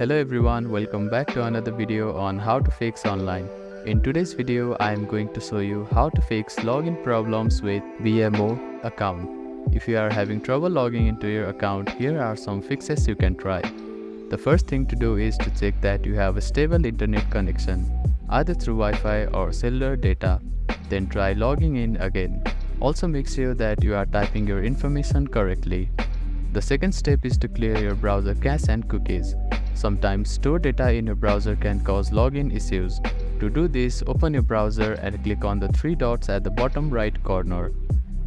Hello everyone, welcome back to another video on how to fix online. In today's video, I am going to show you how to fix login problems with BMO account. If you are having trouble logging into your account, here are some fixes you can try. The first thing to do is to check that you have a stable internet connection, either through Wi-Fi or cellular data. Then try logging in again. Also make sure that you are typing your information correctly. The second step is to clear your browser cache and cookies. Sometimes stored data in your browser can cause login issues. To do this, open your browser and click on the three dots at the bottom right corner.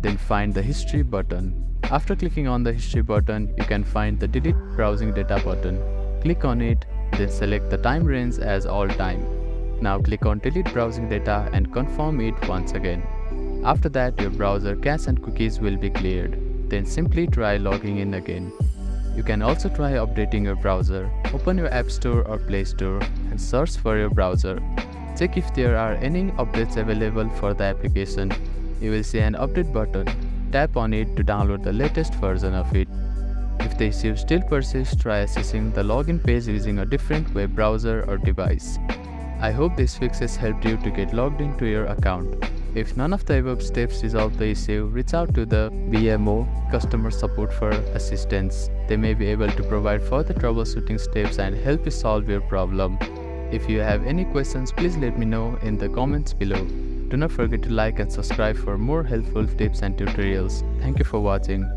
Then find the history button. After clicking on the history button, you can find the delete browsing data button. Click on it, then select the time range as all time. Now click on delete browsing data and confirm it once again. After that, your browser cache and cookies will be cleared. Then simply try logging in again. You can also try updating your browser. Open your App Store or Play Store and search for your browser. Check if there are any updates available for the application. You will see an update button. Tap on it to download the latest version of it. If the issue still persists, try accessing the login page using a different web browser or device. I hope these fixes helped you to get logged into your account. If none of the above steps resolve the issue, reach out to the BMO customer support for assistance. They may be able to provide further troubleshooting steps and help you solve your problem. If you have any questions, please let me know in the comments below. Do not forget to like and subscribe for more helpful tips and tutorials. Thank you for watching.